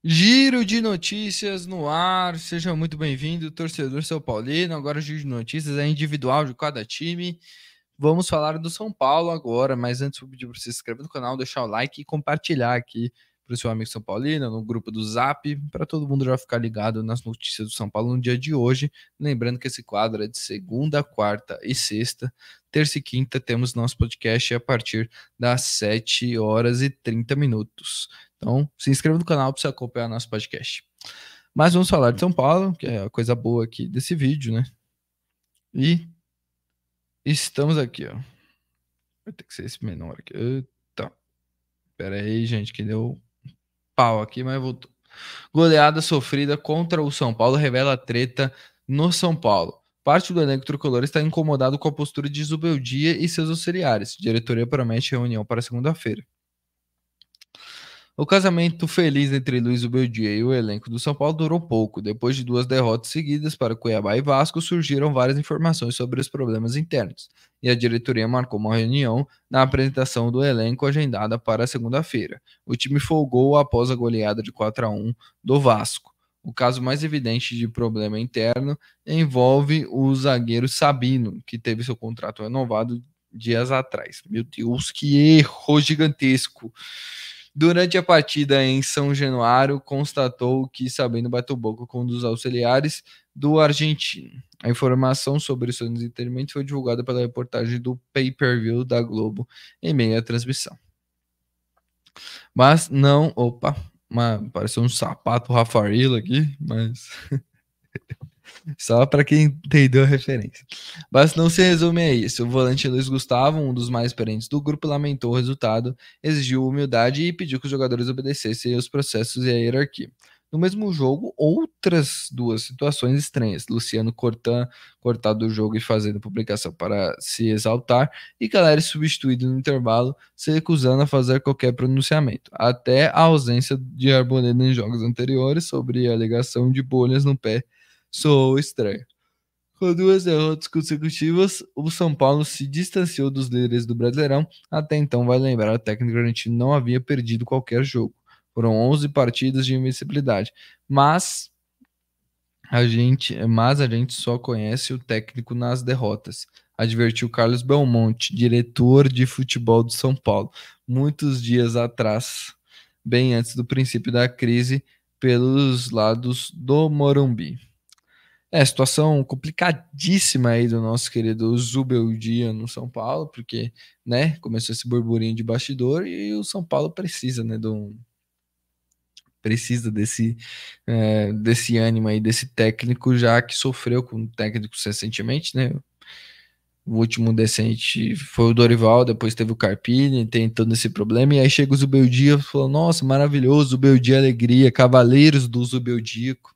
Giro de notícias no ar, seja muito bem-vindo, torcedor São Paulino. Agora o giro de notícias é individual de cada time. Vamos falar do São Paulo agora, mas antes eu pedir para você se inscrever no canal, deixar o like e compartilhar aqui para o seu amigo São Paulino, no grupo do Zap, para todo mundo já ficar ligado nas notícias do São Paulo no dia de hoje. Lembrando que esse quadro é de segunda, quarta e sexta. Terça e quinta temos nosso podcast a partir das 7 horas e 30 minutos. Então, se inscreva no canal para você acompanhar nosso podcast. Mas vamos falar de São Paulo, que é a coisa boa aqui desse vídeo, né? E estamos aqui, ó. Vai ter que ser esse menor aqui. Eita. Pera aí, gente, que deu pau aqui, mas voltou. Goleada sofrida contra o São Paulo revela treta no São Paulo. Parte do elenco tricolor está incomodado com a postura de Zubeldia e seus auxiliares. Diretoria promete reunião para segunda-feira. O casamento feliz entre Luiz Ubeldia e o elenco do São Paulo durou pouco. Depois de 2 derrotas seguidas para Cuiabá e Vasco, surgiram várias informações sobre os problemas internos, e a diretoria marcou uma reunião na apresentação do elenco agendada para segunda-feira. O time folgou após a goleada de 4-1 do Vasco. O caso mais evidente de problema interno envolve o zagueiro Sabino, que teve seu contrato renovado dias atrás. Meu Deus, que erro gigantesco! Durante a partida em São Januário, constatou que Sabino bateu boca com um dos auxiliares do argentino. A informação sobre seu desentendimento foi divulgada pela reportagem do Pay-Per-View da Globo em meio à transmissão. Mas não... Opa, pareceu um sapato Rafaela aqui, mas... Só para quem entendeu a referência. Mas não se resume a isso. O volante Luiz Gustavo, um dos mais experientes do grupo, lamentou o resultado, exigiu humildade e pediu que os jogadores obedecessem aos processos e à hierarquia. No mesmo jogo, outras duas situações estranhas. Luciano cortado do jogo e fazendo publicação para se exaltar, e Caleri substituído no intervalo, se recusando a fazer qualquer pronunciamento. Até a ausência de Arboleda em jogos anteriores sobre a alegação de bolhas no pé soou estranho. Com 2 derrotas consecutivas, o São Paulo se distanciou dos líderes do Brasileirão. Até então, vai lembrar, o técnico argentino não havia perdido qualquer jogo. Foram 11 partidas de invencibilidade. Mas a gente só conhece o técnico nas derrotas, advertiu Carlos Belmonte, diretor de futebol do São Paulo, muitos dias atrás, bem antes do princípio da crise, pelos lados do Morumbi. Situação complicadíssima aí do nosso querido Zubeldia no São Paulo, porque, né, começou esse burburinho de bastidor e o São Paulo precisa, né, precisa desse ânimo aí, desse técnico, já que sofreu com técnicos recentemente, né? O último decente foi o Dorival, depois teve o Carpini, tem todo esse problema, e aí chega o Zubeldia e falou, nossa, maravilhoso, Zubeldia alegria, cavaleiros do Zubeldico.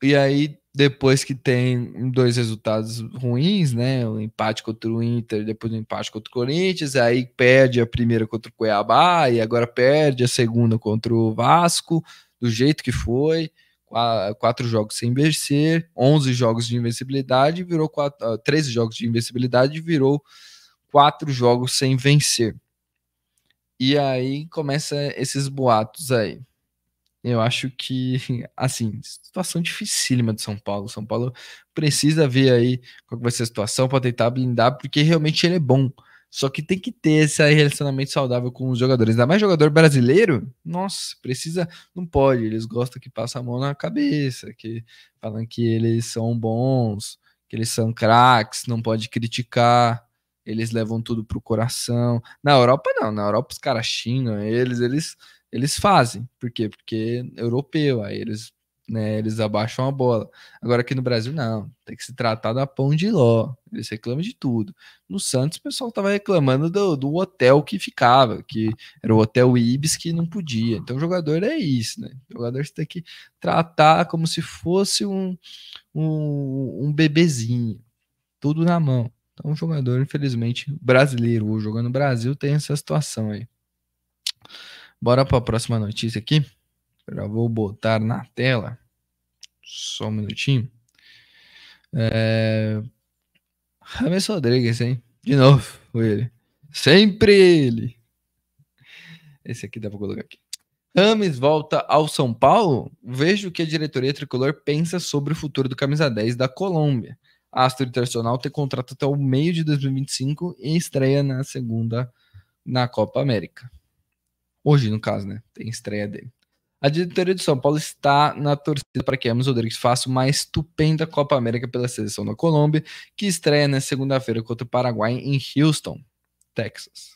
E aí, depois que tem 2 resultados ruins, né? O empate contra o Inter, depois o empate contra o Corinthians, aí perde a primeira contra o Cuiabá, e agora perde a segunda contra o Vasco, do jeito que foi. 4 jogos sem vencer, 11 jogos de invencibilidade, 13 jogos de invencibilidade, virou 4 jogos sem vencer. E aí começa esses boatos aí. Eu acho que, assim, situação dificílima de São Paulo. São Paulo precisa ver aí qual que vai ser a situação para tentar blindar, porque realmente ele é bom. Só que tem que ter esse relacionamento saudável com os jogadores. Ainda mais jogador brasileiro, nossa, precisa, não pode. Eles gostam que passa a mão na cabeça, que falam que eles são bons, que eles são craques, não pode criticar. Eles levam tudo pro coração. Na Europa, não. Na Europa, os caras xingam eles fazem. Por quê? Porque é europeu, aí eles abaixam a bola. Agora aqui no Brasil, não. Tem que se tratar da pão de ló. Eles reclamam de tudo. No Santos, o pessoal tava reclamando do hotel que ficava, que era o Hotel Ibis que não podia. Então, o jogador é isso, né? O jogador você tem que tratar como se fosse um bebezinho. Tudo na mão. Então, o jogador, infelizmente, brasileiro, jogando no Brasil, tem essa situação aí. Bora para a próxima notícia aqui. Já vou botar na tela. Só um minutinho. James Rodrigues, hein? De novo, foi ele. Sempre ele. Esse aqui dá pra colocar aqui. Rames volta ao São Paulo? Vejo o que a diretoria tricolor pensa sobre o futuro do camisa 10 da Colômbia. Astro Internacional tem contrato até o meio de 2025 e estreia na segunda na Copa América. Hoje, no caso, né? Tem estreia dele. A diretoria do São Paulo está na torcida para que James Rodrigues faça uma estupenda Copa América pela seleção da Colômbia, que estreia na segunda-feira contra o Paraguai em Houston, Texas.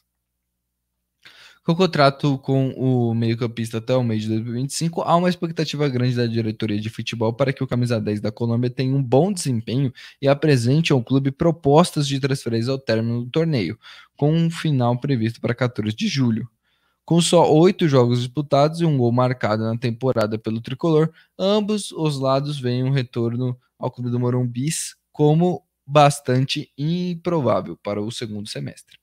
Com o contrato com o meio-campista até o mês de 2025, há uma expectativa grande da diretoria de futebol para que o camisa 10 da Colômbia tenha um bom desempenho e apresente ao clube propostas de transferência ao término do torneio, com um final previsto para 14 de julho. Com só 8 jogos disputados e um gol marcado na temporada pelo tricolor, ambos os lados veem um retorno ao clube do Morumbis como bastante improvável para o segundo semestre.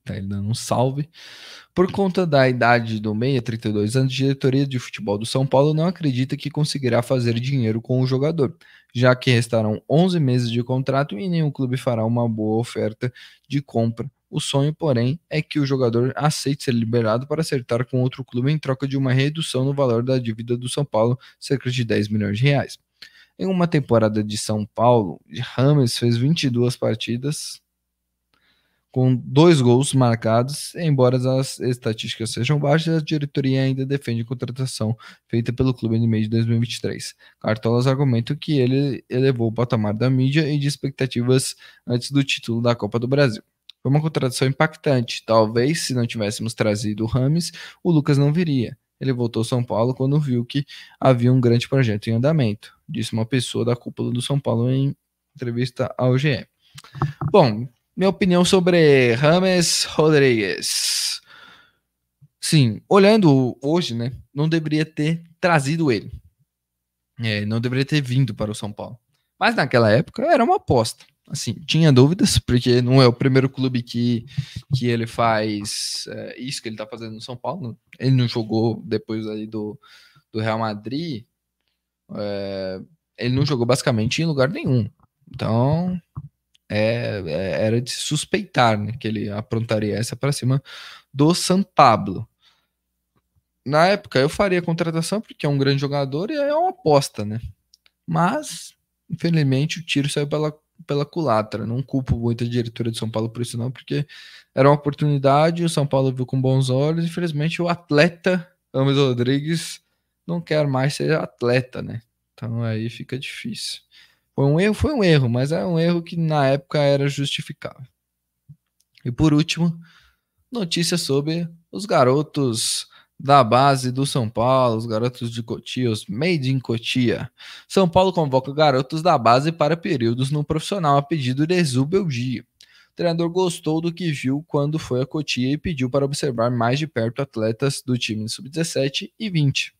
Tá ele dando um salve. Por conta da idade do meia, 32 anos, a diretoria de futebol do São Paulo não acredita que conseguirá fazer dinheiro com o jogador, já que restarão 11 meses de contrato e nenhum clube fará uma boa oferta de compra. O sonho, porém, é que o jogador aceite ser liberado para acertar com outro clube em troca de uma redução no valor da dívida do São Paulo, cerca de 10 milhões de reais. Em uma temporada de São Paulo, Rames fez 22 partidas, com 2 gols marcados. Embora as estatísticas sejam baixas, a diretoria ainda defende a contratação feita pelo clube no mês de 2023. Cartolas argumentam que ele elevou o patamar da mídia e de expectativas antes do título da Copa do Brasil. Foi uma contratação impactante. Talvez, se não tivéssemos trazido o Rames, o Lucas não viria. Ele voltou ao São Paulo quando viu que havia um grande projeto em andamento, disse uma pessoa da cúpula do São Paulo em entrevista ao GE. Bom, minha opinião sobre James Rodrigues. Sim, olhando hoje, né, não deveria ter trazido ele. Não deveria ter vindo para o São Paulo. Mas naquela época era uma aposta. Assim, tinha dúvidas, porque não é o primeiro clube que ele faz isso que ele está fazendo no São Paulo. Ele não jogou depois aí do Real Madrid. Ele não jogou basicamente em lugar nenhum. Então, era de se suspeitar, né, que ele aprontaria essa para cima do São Pablo. Na época eu faria a contratação porque é um grande jogador e é uma aposta, né? Mas, infelizmente, o tiro saiu pela culatra. Não culpo muito a diretoria de São Paulo por isso não, porque era uma oportunidade, o São Paulo viu com bons olhos. Infelizmente, o atleta James Rodrigues não quer mais ser atleta, né? Então aí fica difícil. Foi um erro, mas é um erro que na época era justificável. E por último, notícia sobre os garotos da base do São Paulo, os garotos de Cotia, os Made in Cotia. São Paulo convoca garotos da base para períodos no profissional a pedido de Zubeldia. O treinador gostou do que viu quando foi a Cotia e pediu para observar mais de perto atletas do time sub-17 e 20.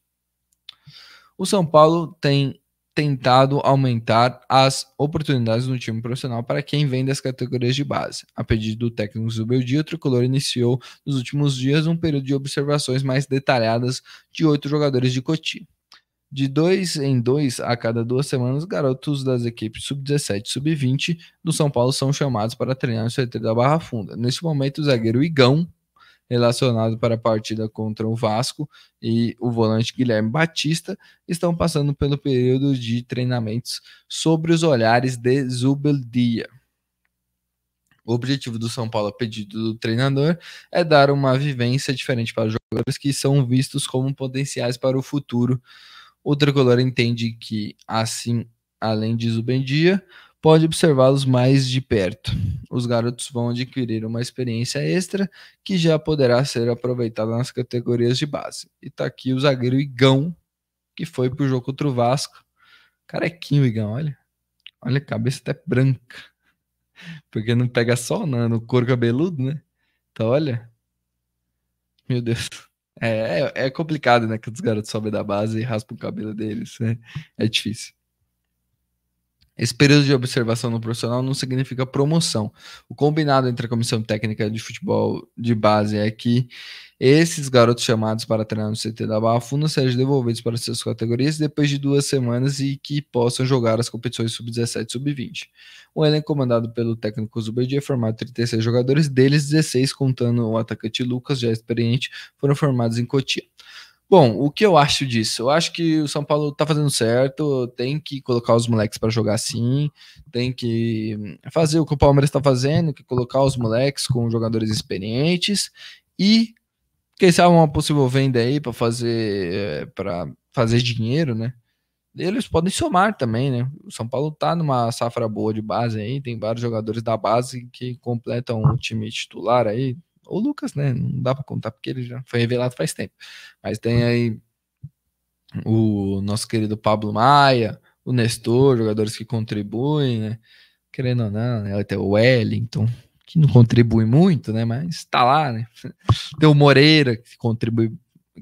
O São Paulo tem tentado aumentar as oportunidades no time profissional para quem vem das categorias de base. A pedido do técnico Zubeldia, o tricolor iniciou nos últimos dias um período de observações mais detalhadas de 8 jogadores de Cotia. De 2 em 2 a cada 2 semanas, garotos das equipes sub-17 e sub-20 do São Paulo são chamados para treinar no CT da Barra Funda. Neste momento, o zagueiro Igão, relacionado para a partida contra o Vasco, e o volante Guilherme Batista estão passando pelo período de treinamentos sobre os olhares de Zubeldia. O objetivo do São Paulo, a pedido do treinador, é dar uma vivência diferente para os jogadores que são vistos como potenciais para o futuro. O tricolor entende que, assim, além de Zubeldia, pode observá-los mais de perto. Os garotos vão adquirir uma experiência extra que já poderá ser aproveitada nas categorias de base. E tá aqui o zagueiro Igão, que foi pro jogo contra o Vasco. Carequinho, Igão, olha. Olha, a cabeça até branca. Porque não pega sol no couro cabeludo, né? Então, olha. Meu Deus. É complicado, né? Que os garotos sobem da base e raspam o cabelo deles. É difícil. Esse período de observação no profissional não significa promoção. O combinado entre a comissão técnica de futebol de base é que esses garotos chamados para treinar no CT da Barra Funda sejam devolvidos para suas categorias depois de 2 semanas e que possam jogar as competições sub-17 e sub-20. O elenco comandado pelo técnico Zubeidi é formado 36 jogadores, deles 16, contando o atacante Lucas, já experiente, foram formados em Cotia. Bom, o que eu acho disso? Eu acho que o São Paulo tá fazendo certo, tem que colocar os moleques para jogar sim, tem que fazer o que o Palmeiras está fazendo, que colocar os moleques com jogadores experientes e quem sabe uma possível venda aí para fazer dinheiro, né? Eles podem somar também, né? O São Paulo tá numa safra boa de base aí, tem vários jogadores da base que completam o time titular aí. O Lucas, né? Não dá para contar porque ele já foi revelado faz tempo. Mas tem aí o nosso querido Pablo Maia, o Nestor, jogadores que contribuem, né? Querendo ou não, né? Até o Wellington, que não contribui muito, né? Mas tá lá, né? Tem o Moreira, que contribui,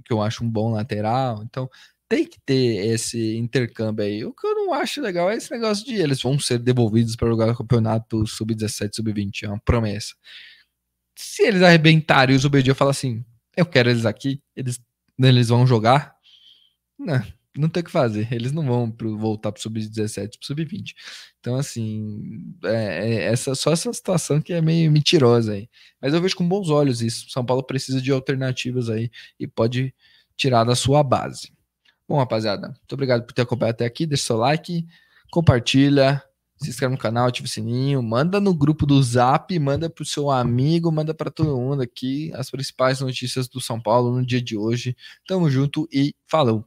que eu acho um bom lateral. Então, tem que ter esse intercâmbio aí. O que eu não acho legal é esse negócio de eles vão ser devolvidos para jogar o campeonato sub-17, sub-20. É uma promessa. Se eles arrebentarem e o Zubedia falar assim, eu quero eles aqui, eles vão jogar, não, não tem o que fazer. Eles não vão voltar pro sub-17, pro sub-20. Então, assim, só essa situação que é meio mentirosa aí. Mas eu vejo com bons olhos isso. São Paulo precisa de alternativas aí e pode tirar da sua base. Bom, rapaziada, muito obrigado por ter acompanhado até aqui. Deixa seu like, compartilha, se inscreve no canal, ativa o sininho, manda no grupo do Zap, manda pro seu amigo, manda para todo mundo aqui as principais notícias do São Paulo no dia de hoje. Tamo junto e falou!